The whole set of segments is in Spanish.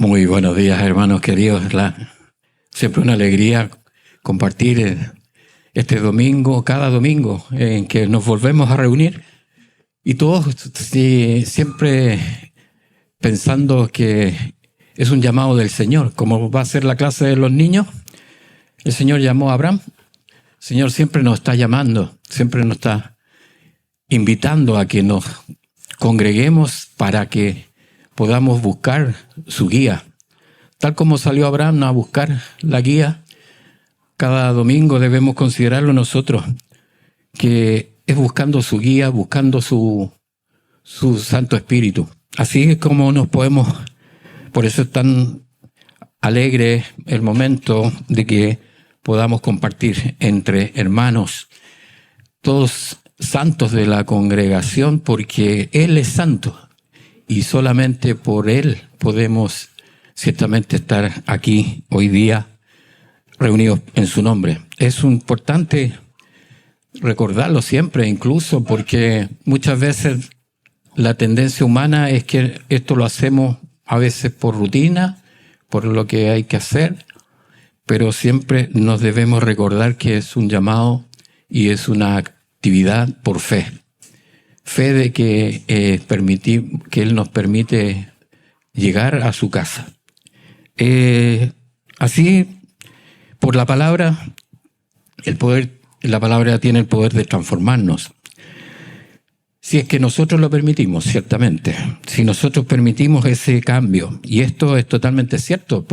Muy buenos días, hermanos queridos. Siempre una alegría compartir este domingo, cada domingo, en que nos volvemos a reunir y todos siempre pensando que es un llamado del Señor. Como va a ser la clase de los niños, el Señor llamó a Abraham. El Señor siempre nos está llamando, siempre nos está invitando a que nos congreguemos para que podamos buscar su guía. Tal como salió Abraham a buscar la guía, cada domingo debemos considerarlo nosotros, que es buscando su guía, buscando su Santo Espíritu. Así es como nos podemos, por eso es tan alegre el momento de que podamos compartir entre hermanos, todos santos de la congregación, porque Él es santo. Y solamente por Él podemos ciertamente estar aquí hoy día reunidos en su nombre. Es importante recordarlo siempre, incluso porque muchas veces la tendencia humana es que esto lo hacemos a veces por rutina, por lo que hay que hacer, pero siempre nos debemos recordar que es un llamado y es una actividad por fe. Fe de que Él nos permite llegar a su casa. Así, por la palabra, la palabra tiene el poder de transformarnos. Si es que nosotros lo permitimos, ciertamente. Si nosotros permitimos ese cambio. Y esto es totalmente cierto,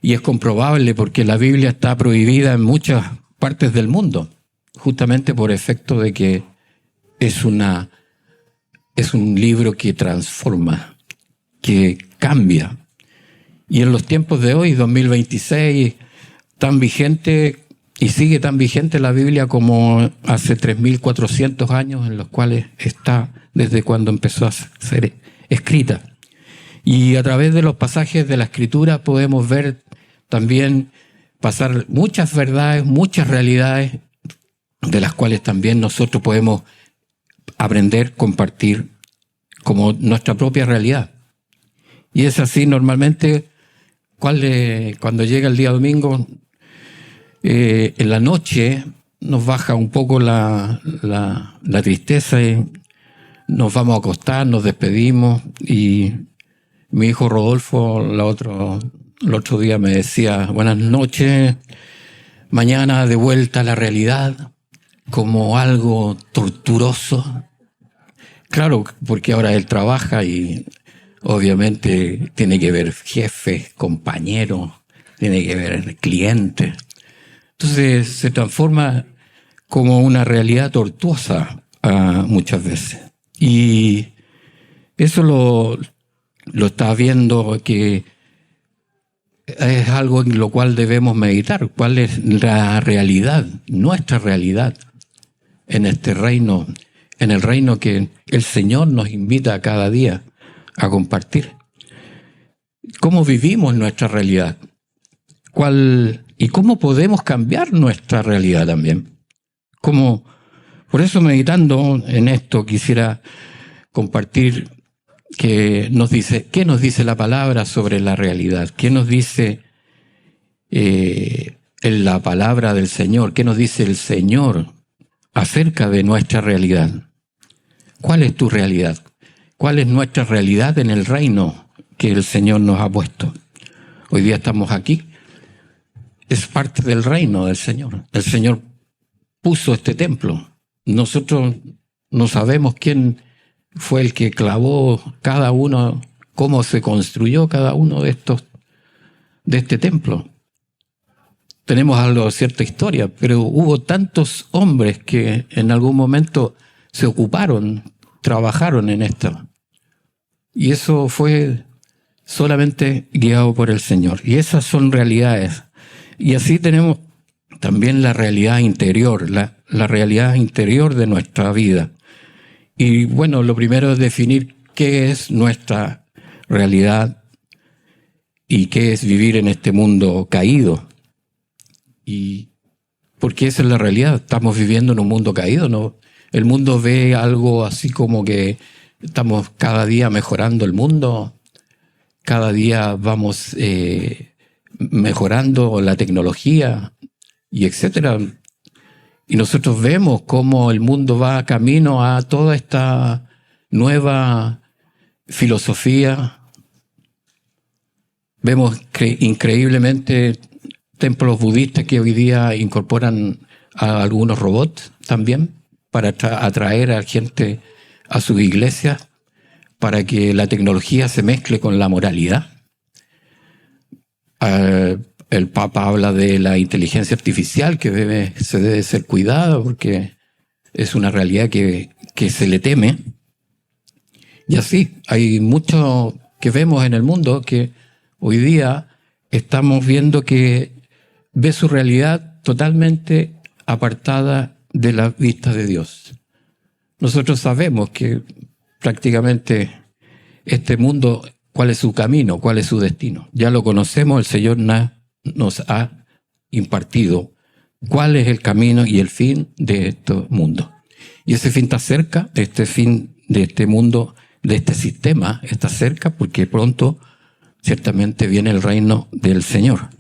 y es comprobable, porque la Biblia está prohibida en muchas partes del mundo, justamente por efecto de que es un libro que transforma, que cambia. Y en los tiempos de hoy, 2026, tan vigente y sigue tan vigente la Biblia como hace 3.400 años, en los cuales está desde cuando empezó a ser escrita. Y a través de los pasajes de la Escritura podemos ver también pasar muchas verdades, muchas realidades, de las cuales también nosotros podemos aprender, compartir como nuestra propia realidad. Y es así normalmente cuando llega el día domingo, en la noche nos baja un poco la tristeza y nos vamos a acostar, nos despedimos. Y mi hijo Rodolfo el otro día me decía: buenas noches, mañana de vuelta a la realidad, como algo torturoso. Claro, porque ahora él trabaja y obviamente tiene que ver jefes, compañeros, tiene que ver clientes. Entonces se transforma como una realidad tortuosa muchas veces. Y eso lo está viendo, que es algo en lo cual debemos meditar. ¿Cuál es la realidad, nuestra realidad en este reino, en el reino que el Señor nos invita cada día a compartir? ¿Cómo vivimos nuestra realidad? ¿Y cómo podemos cambiar nuestra realidad también? Por eso, meditando en esto, quisiera compartir qué nos dice la palabra sobre la realidad. ¿Qué nos dice en la palabra del Señor? ¿Qué nos dice el Señor acerca de nuestra realidad? ¿Cuál es tu realidad? ¿Cuál es nuestra realidad en el reino que el Señor nos ha puesto? Hoy día estamos aquí. Es parte del reino del Señor. El Señor puso este templo. Nosotros no sabemos quién fue el que clavó cada uno, cómo se construyó cada uno de este templo. Tenemos cierta historia, pero hubo tantos hombres que en algún momento se ocuparon, trabajaron en esto. Y eso fue solamente guiado por el Señor. Y esas son realidades. Y así tenemos también la realidad interior, la realidad interior de nuestra vida. Y bueno, lo primero es definir qué es nuestra realidad y qué es vivir en este mundo caído. Y porque esa es la realidad, estamos viviendo en un mundo caído, ¿no? El mundo ve algo así como que estamos cada día mejorando el mundo, cada día vamos mejorando la tecnología y etcétera. Y nosotros vemos cómo el mundo va camino a toda esta nueva filosofía. Vemos increíblemente templos budistas que hoy día incorporan a algunos robots también para atraer a gente a sus iglesias, para que la tecnología se mezcle con la moralidad. El Papa habla de la inteligencia artificial que se debe ser cuidada porque es una realidad que se le teme. Y así, hay mucho que vemos en el mundo que hoy día estamos viendo que ve su realidad totalmente apartada de la vista de Dios. Nosotros sabemos que prácticamente este mundo, cuál es su camino, cuál es su destino. Ya lo conocemos, el Señor nos ha impartido cuál es el camino y el fin de este mundo. Y ese fin está cerca, este fin de este mundo, de este sistema, está cerca porque pronto ciertamente viene el reino del Señor.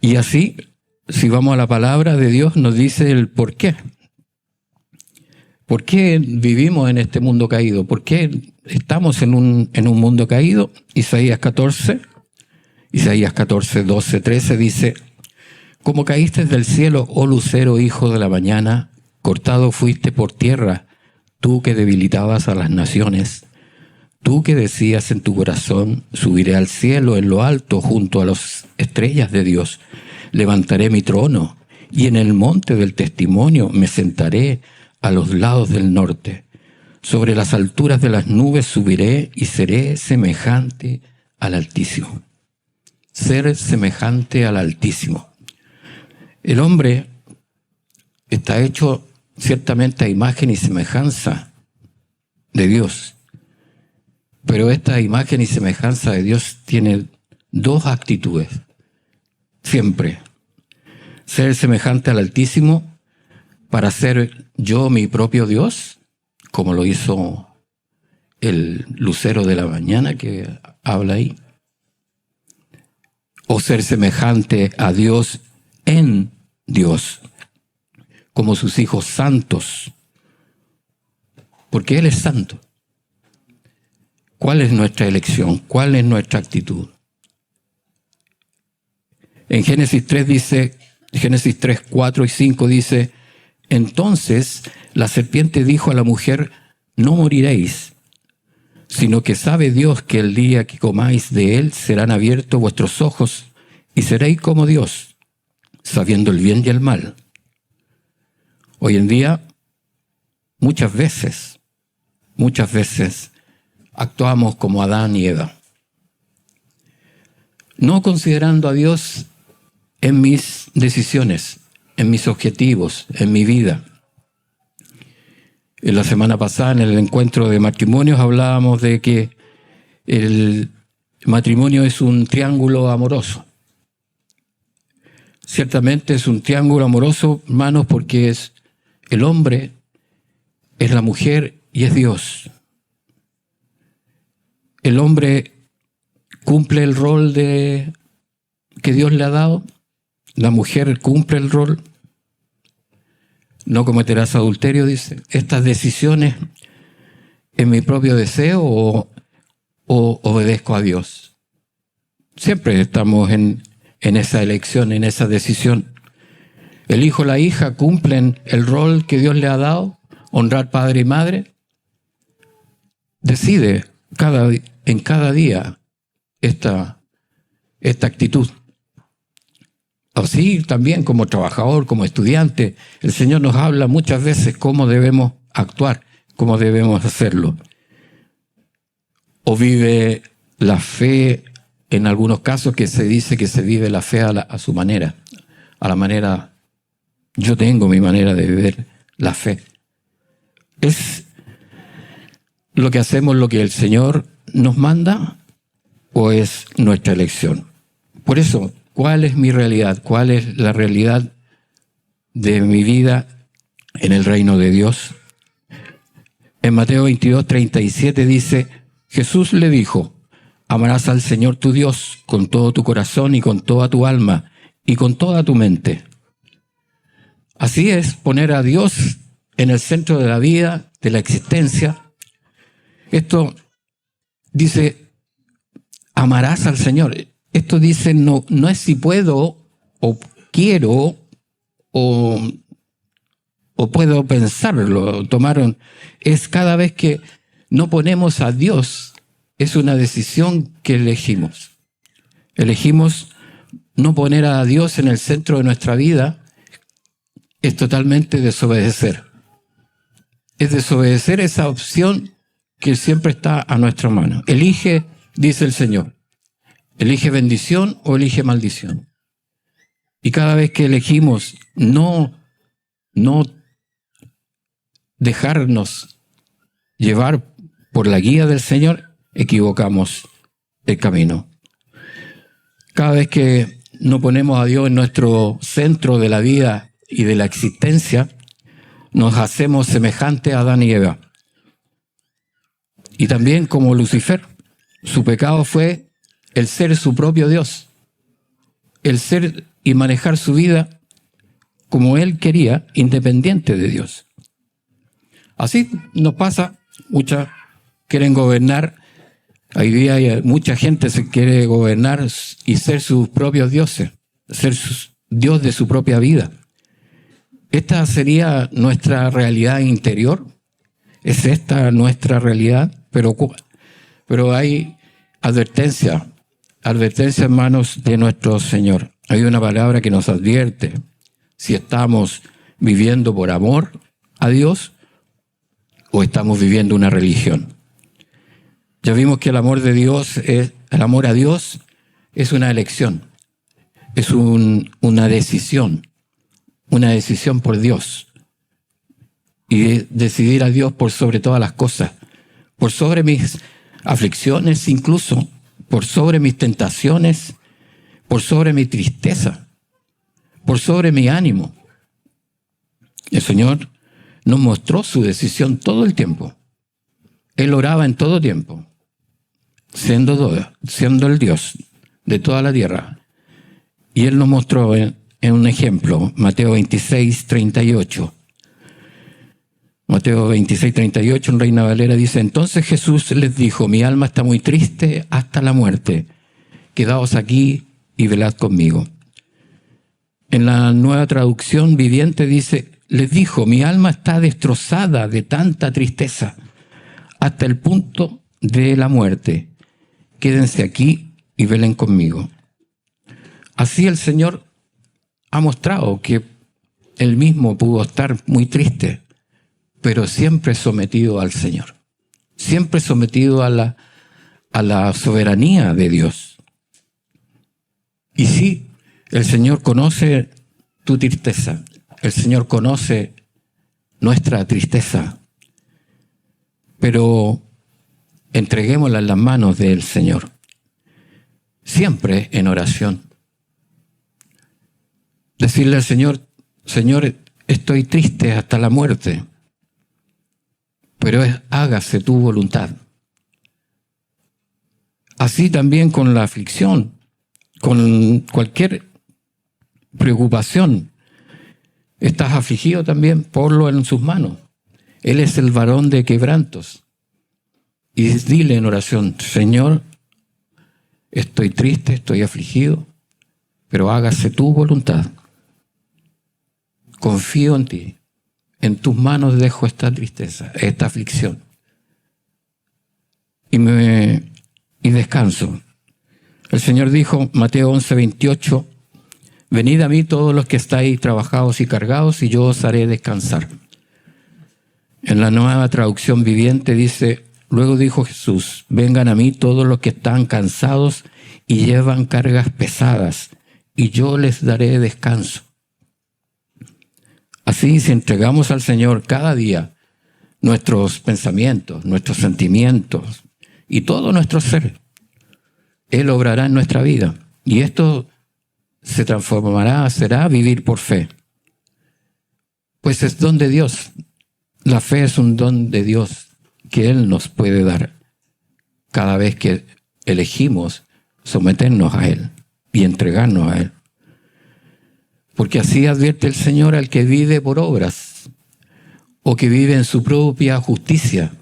Y así, si vamos a la palabra de Dios, nos dice el por qué. ¿Por qué vivimos en este mundo caído? ¿Por qué estamos en un mundo caído? Isaías 14, 12, 13 dice: como caíste del cielo, oh lucero, hijo de la mañana, cortado fuiste por tierra, tú que debilitabas a las naciones. Tú que decías en tu corazón: subiré al cielo en lo alto, junto a las estrellas de Dios. Levantaré mi trono, y en el monte del testimonio me sentaré a los lados del norte. Sobre las alturas de las nubes subiré y seré semejante al Altísimo. Ser semejante al Altísimo. El hombre está hecho ciertamente a imagen y semejanza de Dios. Pero esta imagen y semejanza de Dios tiene dos actitudes. Siempre. Ser semejante al Altísimo para ser yo mi propio Dios, como lo hizo el lucero de la mañana que habla ahí. O ser semejante a Dios en Dios, como sus hijos santos, porque Él es santo. ¿Cuál es nuestra elección? ¿Cuál es nuestra actitud? En Génesis 3 dice, Génesis 3, 4 y 5 dice: entonces la serpiente dijo a la mujer: no moriréis, sino que sabe Dios que el día que comáis de él serán abiertos vuestros ojos y seréis como Dios, sabiendo el bien y el mal. Hoy en día, muchas veces, actuamos como Adán y Eva, no considerando a Dios en mis decisiones, en mis objetivos, en mi vida. En la semana pasada, en el encuentro de matrimonios, hablábamos de que el matrimonio es un triángulo amoroso. Ciertamente es un triángulo amoroso, hermanos, porque es el hombre, es la mujer y es Dios. El hombre cumple el rol que Dios le ha dado. La mujer cumple el rol. No cometerás adulterio, dice. Estas decisiones, ¿en mi propio deseo o obedezco a Dios? Siempre estamos en esa elección, en esa decisión. El hijo o la hija cumplen el rol que Dios le ha dado, honrar padre y madre. Decide en cada día esta actitud. Así también como trabajador, como estudiante, el Señor nos habla muchas veces cómo debemos actuar, cómo debemos hacerlo. O vive la fe, en algunos casos que se dice que se vive la fe a su manera, a la manera, yo tengo mi manera de vivir la fe. ¿Es lo que hacemos lo que el Señor nos manda o es nuestra elección? Por eso, ¿cuál es mi realidad? ¿Cuál es la realidad de mi vida en el reino de Dios? En Mateo 22, 37 dice: Jesús le dijo: amarás al Señor tu Dios con todo tu corazón y con toda tu alma y con toda tu mente. Así es poner a Dios en el centro de la vida, de la existencia. Esto dice, amarás al Señor. Esto dice, no es si puedo o quiero o puedo pensarlo. Es cada vez que no ponemos a Dios, es una decisión que elegimos. Elegimos no poner a Dios en el centro de nuestra vida, es totalmente desobedecer. Es desobedecer esa opción que siempre está a nuestra mano. Elige, dice el Señor, elige bendición o elige maldición. Y cada vez que elegimos no dejarnos llevar por la guía del Señor, equivocamos el camino. Cada vez que no ponemos a Dios en nuestro centro de la vida y de la existencia, nos hacemos semejantes a Adán y Eva. Y también como Lucifer, su pecado fue el ser su propio Dios, el ser y manejar su vida como él quería, independiente de Dios. Así nos pasa, muchas quieren gobernar, hoy día hay mucha gente se quiere gobernar y ser sus propios dioses, ser Dios de su propia vida. ¿Esta sería nuestra realidad interior? ¿Es esta nuestra realidad? Pero hay advertencia en manos de nuestro Señor. Hay una palabra que nos advierte si estamos viviendo por amor a Dios o estamos viviendo una religión. Ya vimos que el amor a Dios es una elección, es una decisión por Dios. Y decidir a Dios por sobre todas las cosas, por sobre mis aflicciones incluso, por sobre mis tentaciones, por sobre mi tristeza, por sobre mi ánimo. El Señor nos mostró su decisión todo el tiempo. Él oraba en todo tiempo, siendo el Dios de toda la tierra. Y Él nos mostró en un ejemplo, Mateo 26, 38. Mateo 26, 38, en Reina Valera dice, entonces Jesús les dijo, mi alma está muy triste hasta la muerte. Quedaos aquí y velad conmigo. En la Nueva Traducción Viviente dice, les dijo, mi alma está destrozada de tanta tristeza hasta el punto de la muerte. Quédense aquí y velen conmigo. Así el Señor ha mostrado que Él mismo pudo estar muy triste, pero siempre sometido al Señor, siempre sometido a la soberanía de Dios. Y sí, el Señor conoce tu tristeza, el Señor conoce nuestra tristeza, pero entreguémosla en las manos del Señor, siempre en oración. Decirle al Señor, Señor, estoy triste hasta la muerte, pero hágase tu voluntad. Así también con la aflicción, con cualquier preocupación. Estás afligido también, ponlo en sus manos. Él es el varón de quebrantos. Y dile en oración, Señor, estoy triste, estoy afligido, pero hágase tu voluntad. Confío en ti. En tus manos dejo esta tristeza, esta aflicción. Y descanso. El Señor dijo, Mateo 11, 28, venid a mí todos los que estáis trabajados y cargados, y yo os haré descansar. En la Nueva Traducción Viviente dice, luego dijo Jesús, vengan a mí todos los que están cansados y llevan cargas pesadas, y yo les daré descanso. Así, si entregamos al Señor cada día nuestros pensamientos, nuestros sentimientos y todo nuestro ser, Él obrará en nuestra vida. Y esto se transformará, será vivir por fe. Pues es don de Dios. La fe es un don de Dios que Él nos puede dar cada vez que elegimos someternos a Él y entregarnos a Él. Porque así advierte el Señor al que vive por obras o que vive en su propia justicia.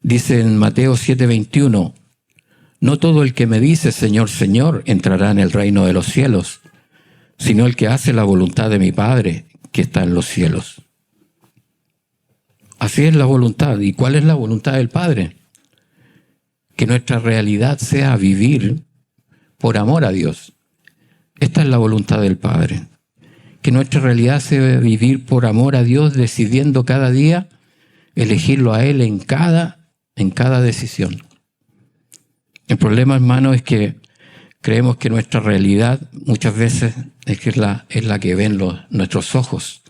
Dice en Mateo 7:21, no todo el que me dice Señor, Señor entrará en el reino de los cielos, sino el que hace la voluntad de mi Padre que está en los cielos. Así es la voluntad. ¿Y cuál es la voluntad del Padre? Que nuestra realidad sea vivir por amor a Dios. Esta es la voluntad del Padre. Que nuestra realidad sea vivir por amor a Dios, decidiendo cada día elegirlo a Él en cada decisión. El problema, hermano, es que creemos que nuestra realidad muchas veces es la que ven nuestros ojos.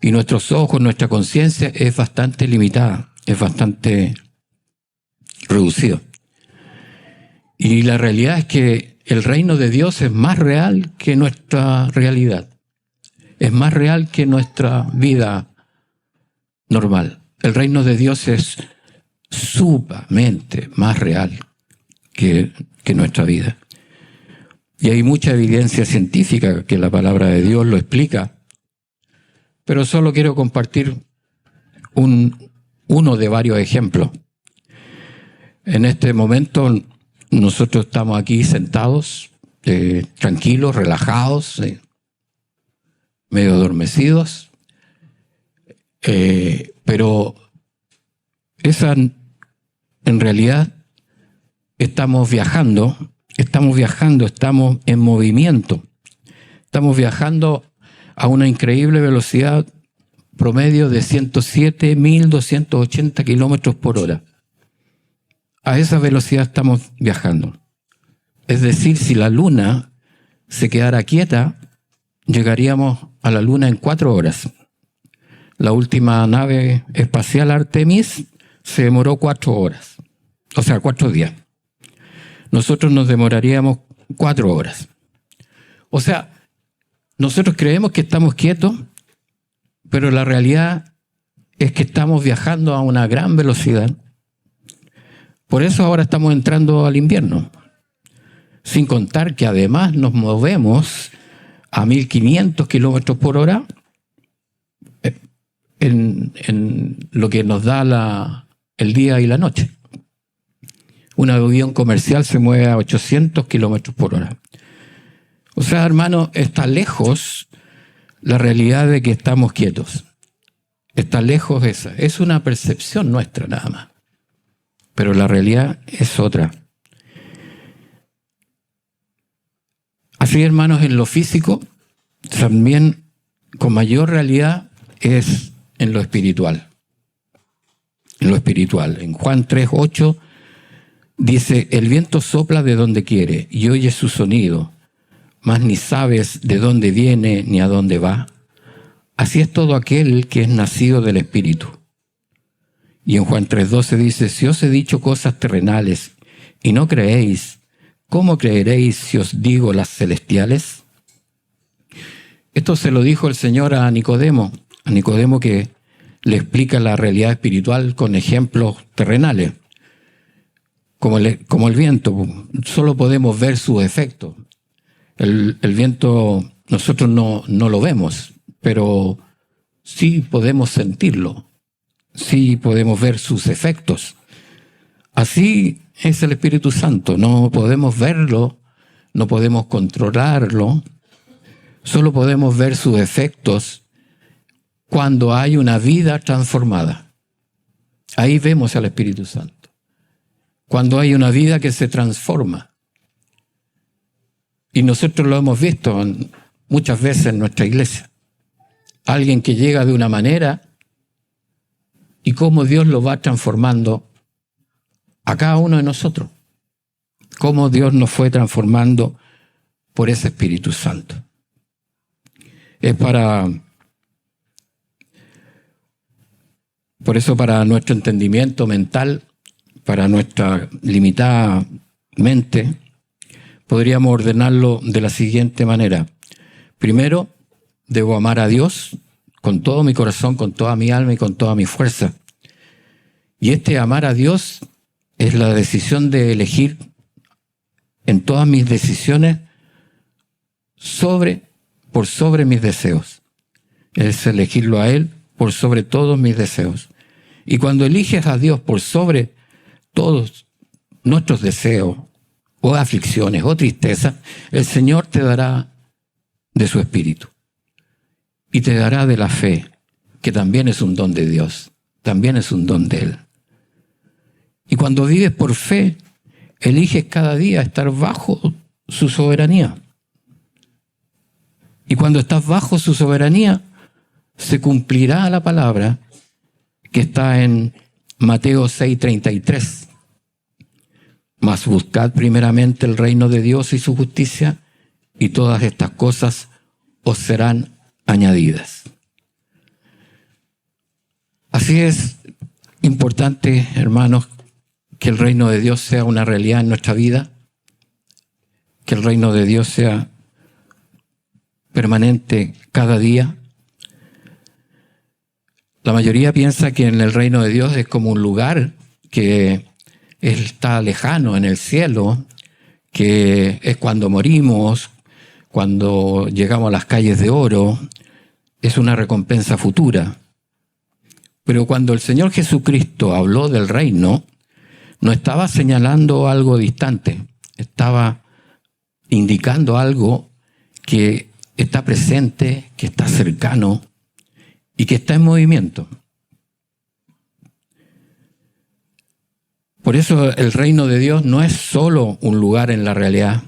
Y nuestros ojos, nuestra conciencia es bastante limitada, es bastante reducida. Y la realidad es que el reino de Dios es más real que nuestra realidad. Es más real que nuestra vida normal. El reino de Dios es sumamente más real que nuestra vida. Y hay mucha evidencia científica que la palabra de Dios lo explica. Pero solo quiero compartir uno de varios ejemplos. En este momento nosotros estamos aquí sentados, tranquilos, relajados, medio adormecidos, pero en realidad estamos viajando, estamos en movimiento, estamos viajando a una increíble velocidad promedio de 107.280 kilómetros por hora. A esa velocidad estamos viajando. Es decir, si la Luna se quedara quieta, llegaríamos a la Luna en 4 horas. La última nave espacial Artemis se demoró 4 horas, o sea, 4 días. Nosotros nos demoraríamos 4 horas. O sea, nosotros creemos que estamos quietos, pero la realidad es que estamos viajando a una gran velocidad. Por eso ahora estamos entrando al invierno. Sin contar que además nos movemos a 1.500 kilómetros por hora en lo que nos da el día y la noche. Un avión comercial se mueve a 800 kilómetros por hora. O sea, hermano, está lejos la realidad de que estamos quietos. Está lejos esa. Es una percepción nuestra nada más. Pero la realidad es otra. Así, hermanos, en lo físico, también con mayor realidad es en lo espiritual. En lo espiritual. En Juan 3:8 dice, el viento sopla de donde quiere y oye su sonido, mas ni sabes de dónde viene ni a dónde va. Así es todo aquel que es nacido del Espíritu. Y en Juan 3:12 dice, si os he dicho cosas terrenales y no creéis, ¿cómo creeréis si os digo las celestiales? Esto se lo dijo el Señor a Nicodemo que le explica la realidad espiritual con ejemplos terrenales. Como el viento, solo podemos ver sus efectos. El viento nosotros no lo vemos, pero sí podemos sentirlo, sí podemos ver sus efectos. Así es el Espíritu Santo, no podemos verlo, no podemos controlarlo, solo podemos ver sus efectos cuando hay una vida transformada. Ahí vemos al Espíritu Santo. Cuando hay una vida que se transforma. Y nosotros lo hemos visto muchas veces en nuestra iglesia. Alguien que llega de una manera y cómo Dios lo va transformando a cada uno de nosotros. Cómo Dios nos fue transformando por ese Espíritu Santo. Por eso para nuestro entendimiento mental, para nuestra limitada mente, podríamos ordenarlo de la siguiente manera. Primero, debo amar a Dios con todo mi corazón, con toda mi alma y con toda mi fuerza. Y este amar a Dios es la decisión de elegir en todas mis decisiones por sobre mis deseos. Es elegirlo a Él por sobre todos mis deseos. Y cuando eliges a Dios por sobre todos nuestros deseos, o aflicciones, o tristeza, el Señor te dará de su Espíritu. Y te dará de la fe, que también es un don de Dios, también es un don de Él. Y cuando vives por fe, eliges cada día estar bajo su soberanía. Y cuando estás bajo su soberanía, se cumplirá la palabra que está en Mateo 6:33. Mas buscad primeramente el reino de Dios y su justicia, y todas estas cosas os serán añadidas. Así es importante, hermanos, que el reino de Dios sea una realidad en nuestra vida, que el reino de Dios sea permanente cada día. La mayoría piensa que en el reino de Dios es como un lugar que está lejano en el cielo, que es cuando morimos, cuando llegamos a las calles de oro, es una recompensa futura. Pero cuando el Señor Jesucristo habló del reino, no estaba señalando algo distante, estaba indicando algo que está presente, que está cercano y que está en movimiento. Por eso el reino de Dios no es solo un lugar en la realidad.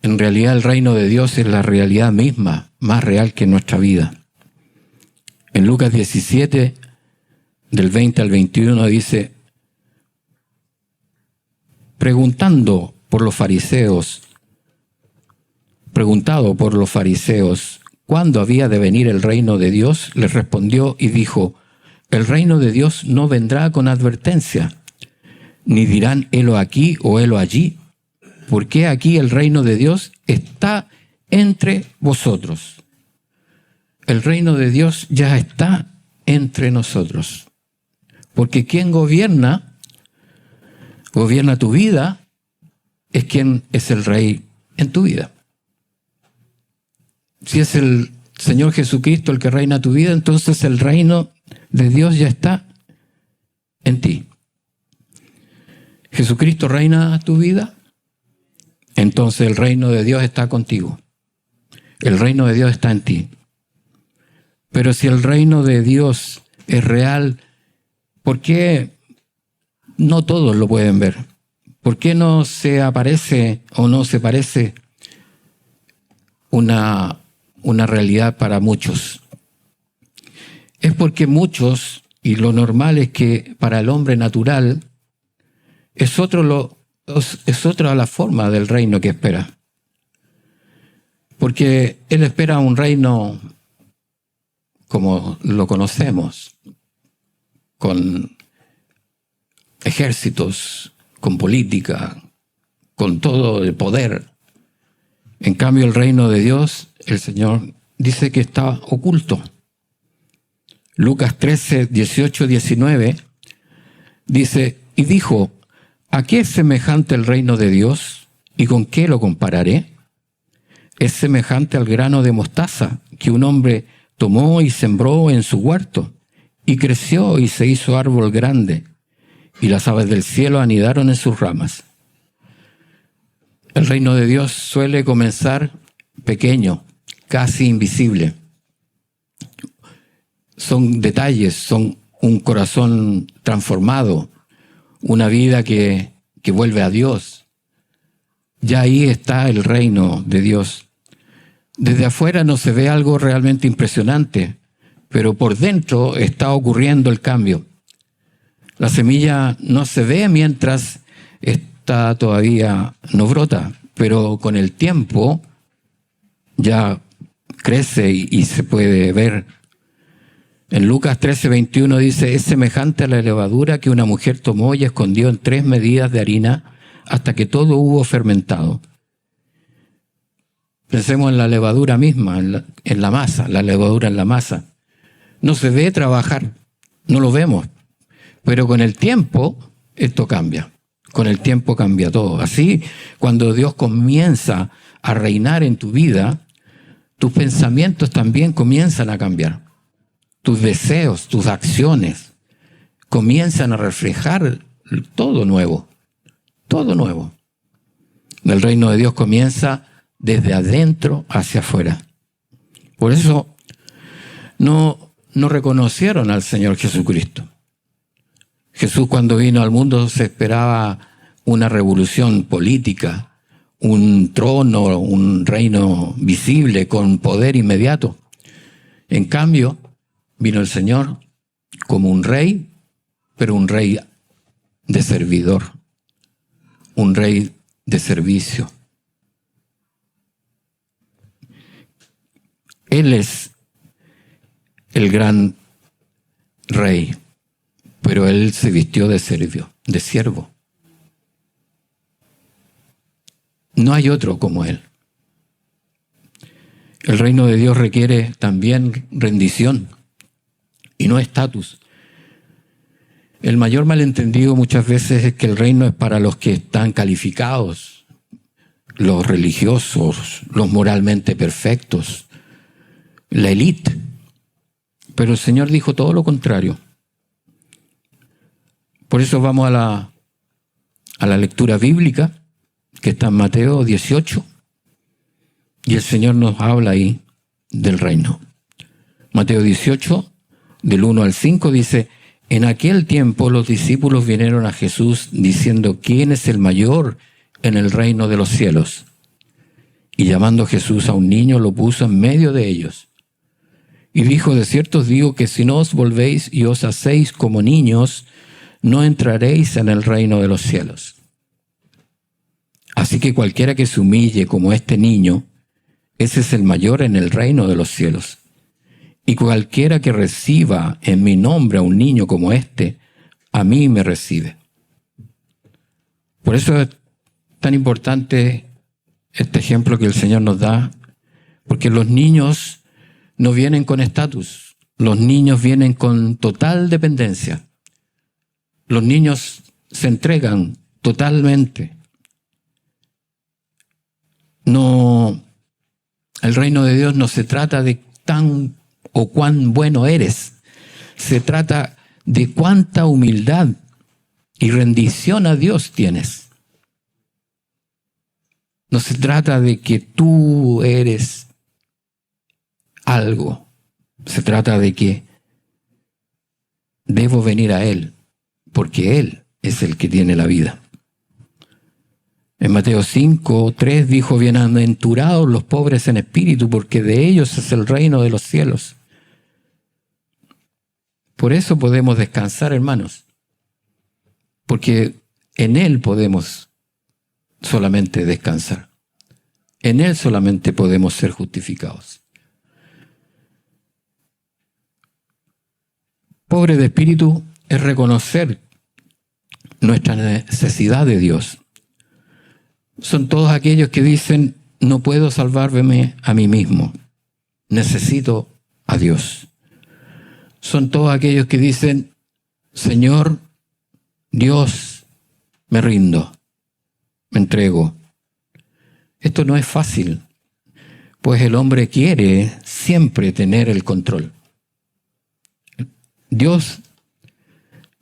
En realidad el reino de Dios es la realidad misma, más real que nuestra vida. En Lucas 17, del 20 al 21 dice: preguntado por los fariseos, ¿cuándo había de venir el reino de Dios?, les respondió y dijo: el reino de Dios no vendrá con advertencia, ni dirán helo aquí o helo allí, porque aquí el reino de Dios está entre vosotros. El reino de Dios ya está entre nosotros. Porque quien gobierna tu vida, es quien es el rey en tu vida. Si es el Señor Jesucristo el que reina tu vida, entonces el reino de Dios ya está en ti. ¿Jesucristo reina tu vida? Entonces el reino de Dios está contigo. El reino de Dios está en ti. Pero si el reino de Dios es real, ¿por qué no todos lo pueden ver? ¿Por qué no se aparece o no se parece una realidad para muchos? Es porque muchos, y lo normal es que para el hombre natural, es otra la forma del reino que espera. Porque él espera un reino como lo conocemos, con ejércitos, con política, con todo el poder. En cambio, el reino de Dios, el Señor dice que está oculto. Lucas 13, 18, 19 dice: y dijo: ¿a qué es semejante el reino de Dios? ¿Y con qué lo compararé? Es semejante al grano de mostaza que un hombre tomó y sembró en su huerto, y creció y se hizo árbol grande, y las aves del cielo anidaron en sus ramas. El reino de Dios suele comenzar pequeño, casi invisible. Son detalles, son un corazón transformado, una vida que vuelve a Dios. Ya ahí está el reino de Dios. Desde afuera no se ve algo realmente impresionante, pero por dentro está ocurriendo el cambio. La semilla no se ve mientras está todavía no brota, pero con el tiempo ya crece y se puede ver. En Lucas 13, 21 dice: es semejante a la levadura que una mujer tomó y escondió en 3 medidas de harina hasta que todo hubo fermentado. Pensemos en la levadura misma, en la masa, la levadura en la masa. No se ve trabajar, no lo vemos, pero con el tiempo esto cambia. Con el tiempo cambia todo. Así, cuando Dios comienza a reinar en tu vida, tus pensamientos también comienzan a cambiar. Tus deseos, tus acciones comienzan a reflejar todo nuevo. Todo nuevo. El reino de Dios comienza desde adentro hacia afuera. Por eso no reconocieron al Señor Jesucristo. Jesús, cuando vino al mundo, se esperaba una revolución política, un trono, un reino visible con poder inmediato. En cambio, vino el Señor como un rey, pero un rey de servidor, un rey de servicio. Él es el gran rey, pero Él se vistió de siervo. No hay otro como Él. El reino de Dios requiere también rendición y no estatus. El mayor malentendido muchas veces es que el reino es para los que están calificados, los religiosos, los moralmente perfectos, la élite. Pero el Señor dijo todo lo contrario. Por eso vamos a la lectura bíblica, que está en Mateo 18, y el Señor nos habla ahí del reino. Mateo 18, del 1 al 5, dice: en aquel tiempo los discípulos vinieron a Jesús diciendo: ¿quién es el mayor en el reino de los cielos? Y llamando Jesús a un niño, lo puso en medio de ellos. Y dijo: de cierto os digo que si no os volvéis y os hacéis como niños, no entraréis en el reino de los cielos. Así que cualquiera que se humille como este niño, ese es el mayor en el reino de los cielos. Y cualquiera que reciba en mi nombre a un niño como este, a mí me recibe. Por eso es tan importante este ejemplo que el Señor nos da, porque los niños no vienen con estatus, los niños vienen con total dependencia. Los niños se entregan totalmente. No, el reino de Dios no se trata de tan o cuán bueno eres. Se trata de cuánta humildad y rendición a Dios tienes. No se trata de que tú eres algo. Se trata de que debo venir a Él, porque Él es el que tiene la vida. En Mateo 5:3 dijo: bienaventurados los pobres en espíritu, porque de ellos es el reino de los cielos. Por eso podemos descansar, hermanos, porque en Él podemos solamente descansar. En Él solamente podemos ser justificados. Pobre de espíritu es reconocer nuestra necesidad de Dios. Son todos aquellos que dicen: no puedo salvarme a mí mismo, necesito a Dios. Son todos aquellos que dicen: Señor, Dios, me rindo, me entrego. Esto no es fácil, pues el hombre quiere siempre tener el control. Dios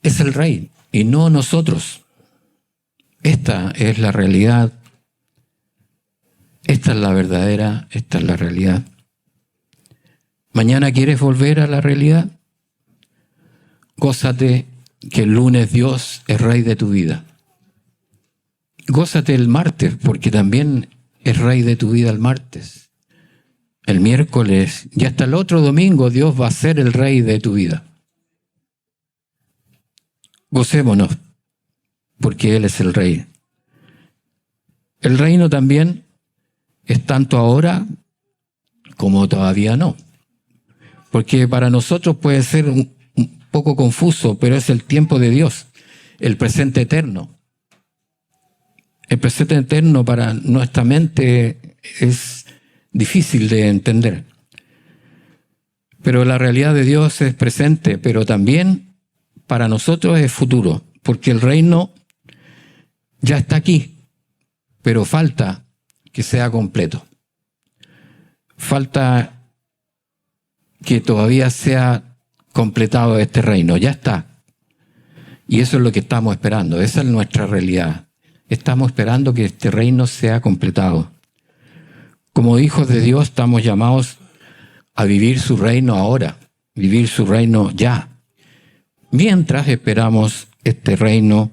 es el Rey y no nosotros. Esta es la realidad. Esta es la verdadera, esta es la realidad. ¿Mañana quieres volver a la realidad? Gózate que el lunes Dios es Rey de tu vida. Gózate el martes, porque también es Rey de tu vida el martes. El miércoles y hasta el otro domingo Dios va a ser el Rey de tu vida. Gocémonos, porque Él es el Rey. El reino también es tanto ahora como todavía no. Porque para nosotros puede ser un poco confuso, pero es el tiempo de Dios, el presente eterno. El presente eterno para nuestra mente es difícil de entender. Pero la realidad de Dios es presente, pero también para nosotros es futuro, porque el reino ya está aquí, pero falta que sea completo. Falta que todavía sea completado este reino, ya está. Y eso es lo que estamos esperando, esa es nuestra realidad. Estamos esperando que este reino sea completado. Como hijos de Dios estamos llamados a vivir su reino ahora, vivir su reino ya, mientras esperamos este reino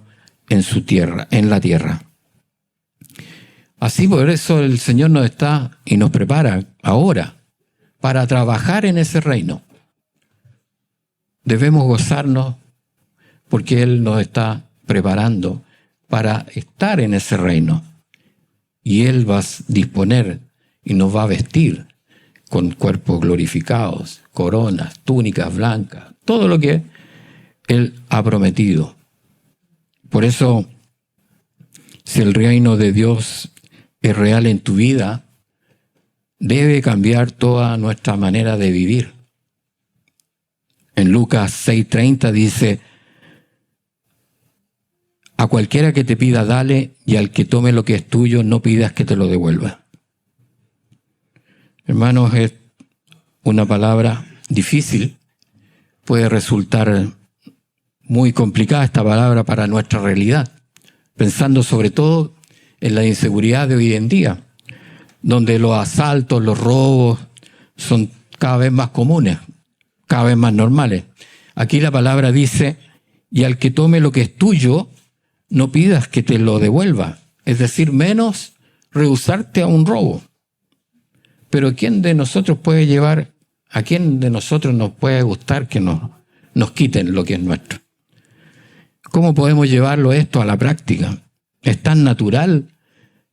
en su tierra, en la tierra. Así por eso el Señor nos está y nos prepara ahora para trabajar en ese reino. Debemos gozarnos porque Él nos está preparando para estar en ese reino. Y Él va a disponer y nos va a vestir con cuerpos glorificados, coronas, túnicas blancas, todo lo que Él ha prometido. Por eso, si el reino de Dios es real en tu vida, debe cambiar toda nuestra manera de vivir. En Lucas 6:30 dice: a cualquiera que te pida, dale, y al que tome lo que es tuyo, no pidas que te lo devuelva. Hermanos, es una palabra difícil, puede resultar muy complicada esta palabra para nuestra realidad, pensando sobre todo en la inseguridad de hoy en día, donde los asaltos, los robos son cada vez más comunes, cada vez más normales. Aquí la palabra dice: y al que tome lo que es tuyo, no pidas que te lo devuelva. Es decir, menos rehusarte a un robo. Pero ¿quién de nosotros puede llevar, a quién de nosotros nos puede gustar que nos quiten lo que es nuestro? ¿Cómo podemos llevarlo esto a la práctica? Es tan natural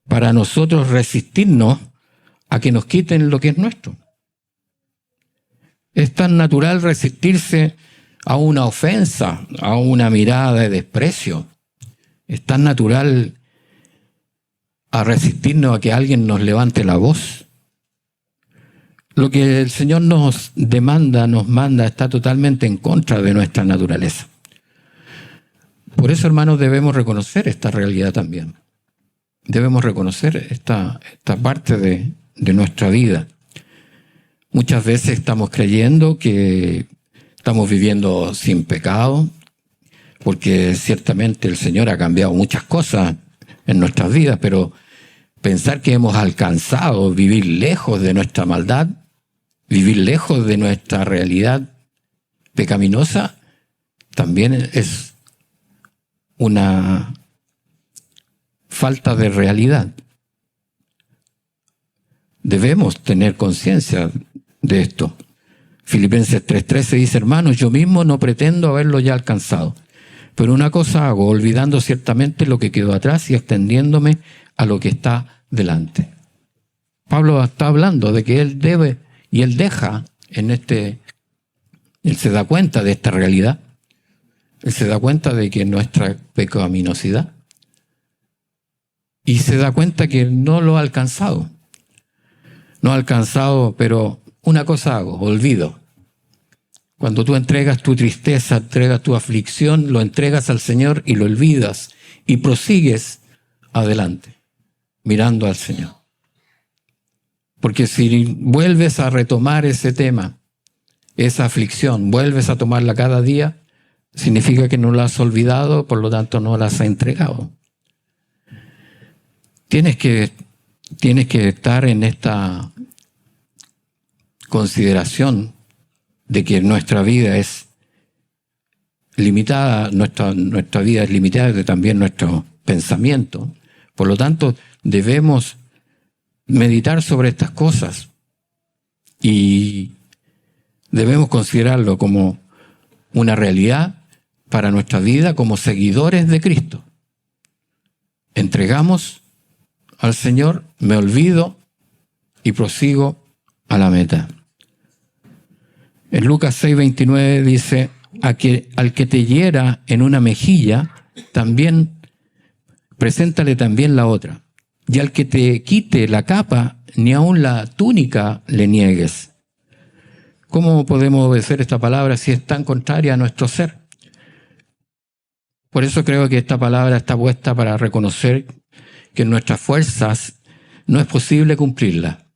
para nosotros resistirnos a que nos quiten lo que es nuestro. Es tan natural resistirse a una ofensa, a una mirada de desprecio. Es tan natural a resistirnos a que alguien nos levante la voz. Lo que el Señor nos demanda, nos manda, está totalmente en contra de nuestra naturaleza. Por eso, hermanos, debemos reconocer esta realidad también. Debemos reconocer esta parte de nuestra vida. Muchas veces estamos creyendo que estamos viviendo sin pecado, porque ciertamente el Señor ha cambiado muchas cosas en nuestras vidas, pero pensar que hemos alcanzado vivir lejos de nuestra maldad, vivir lejos de nuestra realidad pecaminosa, también es una falta de realidad. Debemos tener conciencia de esto. Filipenses 3:13 dice: hermanos, yo mismo no pretendo haberlo ya alcanzado, pero una cosa hago, olvidando ciertamente lo que quedó atrás y extendiéndome a lo que está delante. Pablo está hablando de que él debe y él deja él se da cuenta de esta realidad. Él se da cuenta de que nuestra pecaminosidad, y se da cuenta que no lo ha alcanzado. No ha alcanzado, pero una cosa hago, olvido. Cuando tú entregas tu tristeza, entregas tu aflicción, lo entregas al Señor y lo olvidas y prosigues adelante, mirando al Señor. Porque si vuelves a retomar ese tema, esa aflicción, vuelves a tomarla cada día, significa que no la has olvidado, por lo tanto no la has entregado. Tienes que estar en esta consideración de que nuestra vida es limitada, nuestra vida es limitada y también nuestro pensamiento. Por lo tanto, debemos meditar sobre estas cosas y debemos considerarlo como una realidad para nuestra vida como seguidores de Cristo. Entregamos al Señor, me olvido y prosigo a la meta. En Lucas 6:29 dice: al que te hiera en una mejilla, también preséntale también la otra. Y al que te quite la capa, ni aun la túnica le niegues. ¿Cómo podemos obedecer esta palabra si es tan contraria a nuestro ser? Por eso creo que esta palabra está puesta para reconocer que en nuestras fuerzas no es posible cumplirla.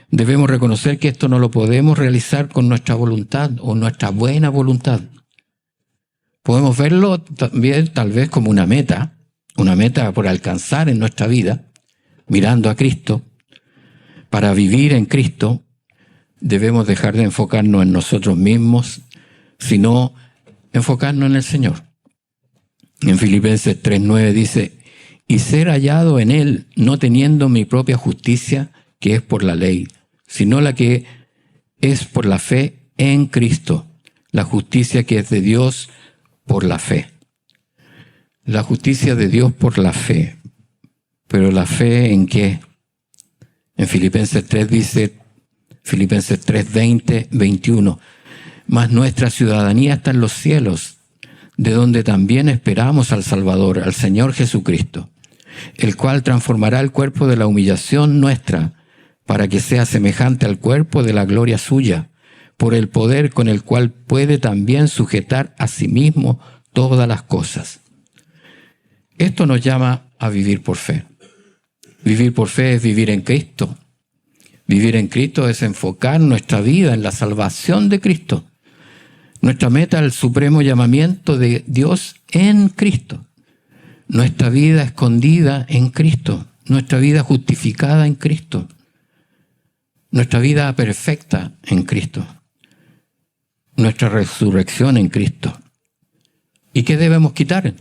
Debemos reconocer que esto no lo podemos realizar con nuestra voluntad o nuestra buena voluntad. Podemos verlo también tal vez como una meta por alcanzar en nuestra vida, mirando a Cristo. Para vivir en Cristo, debemos dejar de enfocarnos en nosotros mismos, sino enfocarnos en el Señor. En Filipenses 3:9 dice, y ser hallado en Él, no teniendo mi propia justicia, que es por la ley, sino la que es por la fe en Cristo, la justicia que es de Dios por la fe. La justicia de Dios por la fe. ¿Pero la fe en qué? En Filipenses 3 dice, Filipenses 3:20, 21, mas nuestra ciudadanía está en los cielos, de donde también esperamos al Salvador, al Señor Jesucristo, el cual transformará el cuerpo de la humillación nuestra, para que sea semejante al cuerpo de la gloria suya, por el poder con el cual puede también sujetar a sí mismo todas las cosas. Esto nos llama a vivir por fe. Vivir por fe es vivir en Cristo. Vivir en Cristo es enfocar nuestra vida en la salvación de Cristo. Nuestra meta es el supremo llamamiento de Dios en Cristo. Nuestra vida escondida en Cristo. Nuestra vida justificada en Cristo. Nuestra vida perfecta en Cristo. Nuestra resurrección en Cristo. ¿Y qué debemos quitar?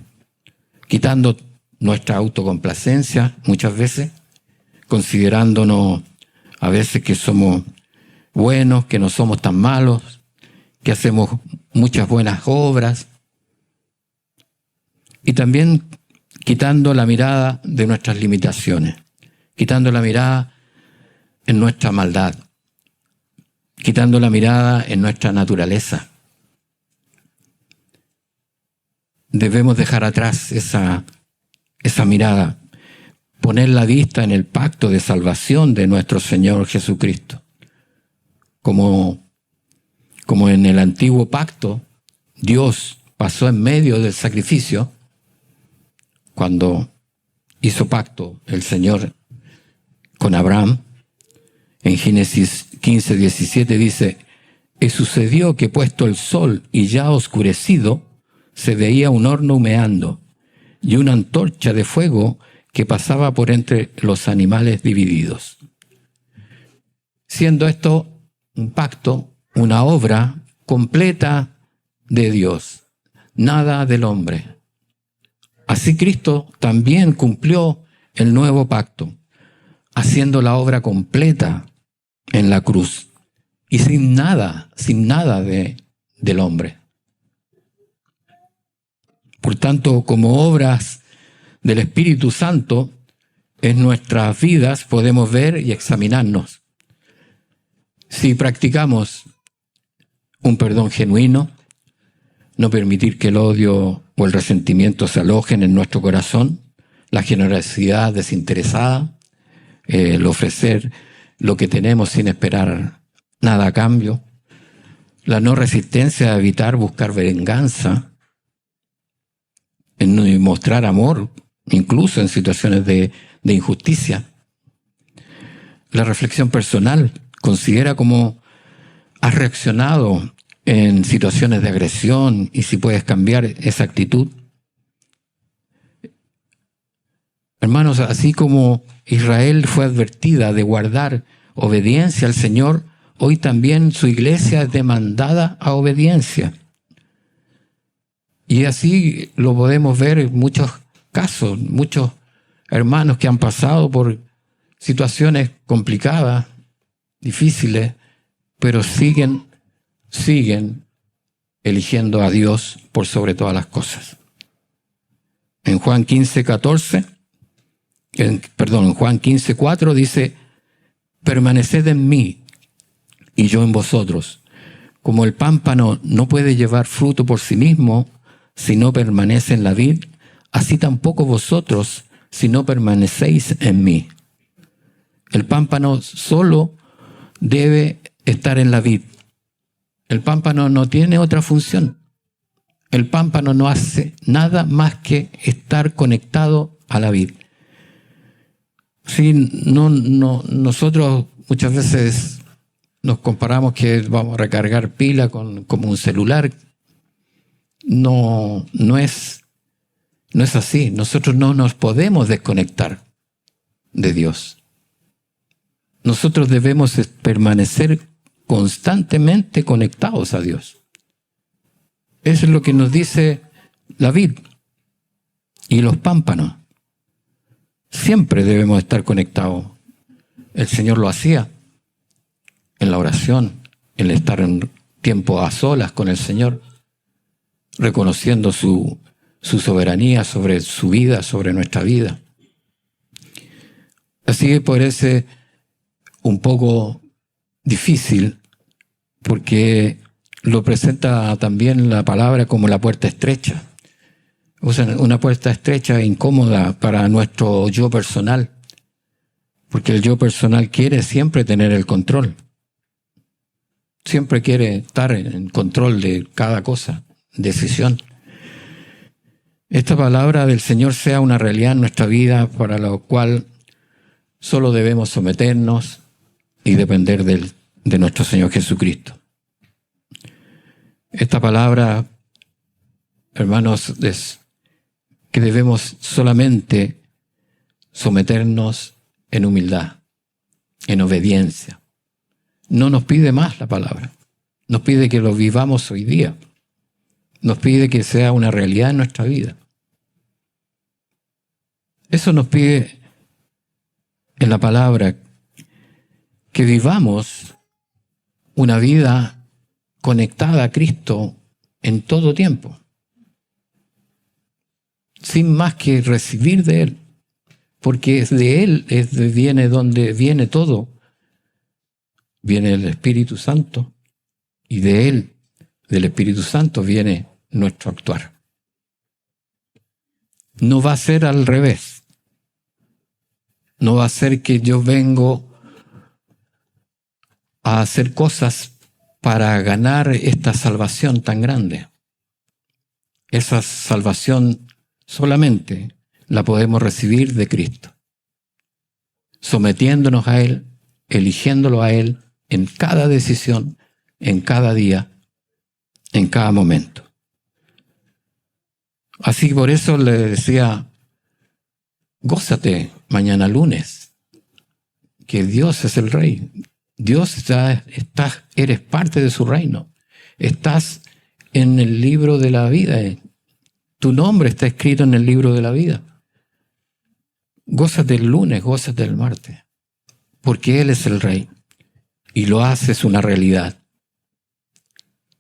Quitando nuestra autocomplacencia muchas veces, considerándonos a veces que somos buenos, que no somos tan malos, que hacemos muchas buenas obras. Y también quitando la mirada de nuestras limitaciones, quitando la mirada en nuestra maldad, quitando la mirada en nuestra naturaleza. Debemos dejar atrás esa mirada, poner la vista en el pacto de salvación de nuestro Señor Jesucristo. Como en el antiguo pacto, Dios pasó en medio del sacrificio, cuando hizo pacto el Señor con Abraham. En Génesis 15:17 dice, y sucedió que puesto el sol y ya oscurecido, se veía un horno humeando y una antorcha de fuego que pasaba por entre los animales divididos. Siendo esto un pacto, una obra completa de Dios, nada del hombre. Así Cristo también cumplió el nuevo pacto, haciendo la obra completa en la cruz y sin nada del hombre. Por tanto, como obras del Espíritu Santo, en nuestras vidas podemos ver y examinarnos. Si practicamos un perdón genuino, no permitir que el odio o el resentimiento se alojen en nuestro corazón, la generosidad desinteresada, el ofrecer lo que tenemos sin esperar nada a cambio, la no resistencia a evitar buscar venganza, en mostrar amor, incluso en situaciones de injusticia. La reflexión personal, considera cómo has reaccionado en situaciones de agresión y si puedes cambiar esa actitud. Hermanos, así como Israel fue advertida de guardar obediencia al Señor, hoy también su iglesia es demandada a obediencia. Y así lo podemos ver en muchos casos, muchos hermanos que han pasado por situaciones complicadas, difíciles, pero siguen eligiendo a Dios por sobre todas las cosas. En Juan 15:4 dice, permaneced en mí y yo en vosotros. Como el pámpano no puede llevar fruto por sí mismo si no permanece en la vid, así tampoco vosotros si no permanecéis en mí. El pámpano solo debe estar en la vid. El pámpano no tiene otra función. El pámpano no hace nada más que estar conectado a la vid. Sí, nosotros muchas veces nos comparamos que vamos a recargar pila como un celular. No es así. Nosotros no nos podemos desconectar de Dios. Nosotros debemos permanecer constantemente conectados a Dios. Eso es lo que nos dice la vid y los pámpanos. Siempre debemos estar conectados. El Señor lo hacía en la oración, en estar en tiempo a solas con el Señor, reconociendo su soberanía sobre su vida, sobre nuestra vida. Así que parece un poco difícil, porque lo presenta también la palabra como la puerta estrecha. O sea, una puerta estrecha e incómoda para nuestro yo personal, porque el yo personal quiere siempre tener el control. Siempre quiere estar en control de cada cosa, decisión. Esta palabra del Señor sea una realidad en nuestra vida, para lo cual solo debemos someternos y depender de nuestro Señor Jesucristo. Esta palabra, hermanos, es que debemos solamente someternos en humildad, en obediencia. No nos pide más la palabra. Nos pide que lo vivamos hoy día. Nos pide que sea una realidad en nuestra vida. Eso nos pide en la palabra, que vivamos una vida conectada a Cristo en todo tiempo, sin más que recibir de Él, porque es de Él, viene donde viene todo. Viene el Espíritu Santo, y de Él, del Espíritu Santo, viene nuestro actuar. No va a ser al revés. No va a ser que yo vengo a hacer cosas para ganar esta salvación tan grande. Esa salvación solamente la podemos recibir de Cristo, sometiéndonos a Él, eligiéndolo a Él en cada decisión, en cada día, en cada momento. Así que por eso le decía, gózate mañana lunes, que Dios es el Rey. Dios eres parte de su reino. Estás en el libro de la vida. Tu nombre está escrito en el libro de la vida. Gózate el lunes, gózate el martes, porque Él es el Rey y lo haces una realidad.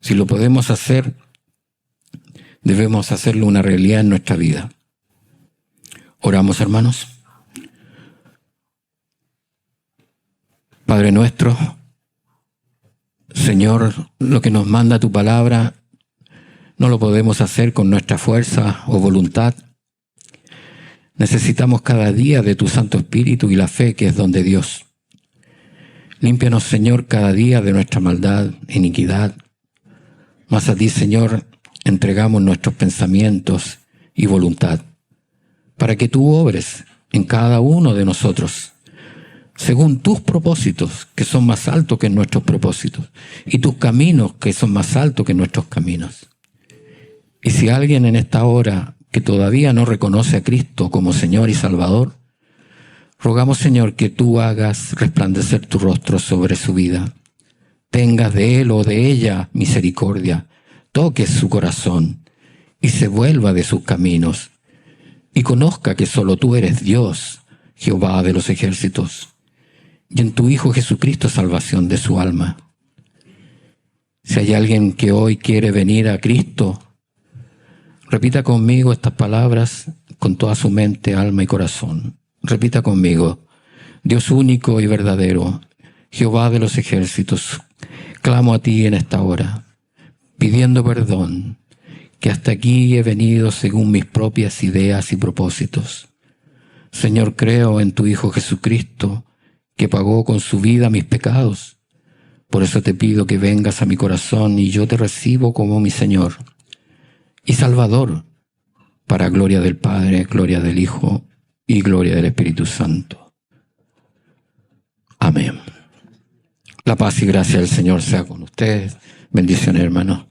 Si lo podemos hacer, debemos hacerlo una realidad en nuestra vida. Oramos, hermanos. Padre nuestro, Señor, lo que nos manda tu palabra no lo podemos hacer con nuestra fuerza o voluntad. Necesitamos cada día de tu Santo Espíritu y la fe que es don de Dios. Límpianos, Señor, cada día de nuestra maldad, iniquidad. Mas a ti, Señor, entregamos nuestros pensamientos y voluntad, para que tú obres en cada uno de nosotros, según tus propósitos, que son más altos que nuestros propósitos, y tus caminos, que son más altos que nuestros caminos. Y si alguien en esta hora que todavía no reconoce a Cristo como Señor y Salvador, rogamos, Señor, que tú hagas resplandecer tu rostro sobre su vida. Tengas de él o de ella misericordia, toques su corazón y se vuelva de sus caminos, y conozca que solo tú eres Dios, Jehová de los ejércitos, y en tu Hijo Jesucristo salvación de su alma. Si hay alguien que hoy quiere venir a Cristo, repita conmigo estas palabras con toda su mente, alma y corazón. Repita conmigo: Dios único y verdadero, Jehová de los ejércitos, clamo a ti en esta hora, pidiendo perdón, que hasta aquí he venido según mis propias ideas y propósitos. Señor, creo en tu Hijo Jesucristo, que pagó con su vida mis pecados. Por eso te pido que vengas a mi corazón y yo te recibo como mi Señor. y Salvador, para gloria del Padre, gloria del Hijo y gloria del Espíritu Santo. Amén. La paz y gracia del Señor sea con ustedes. Bendiciones, hermanos.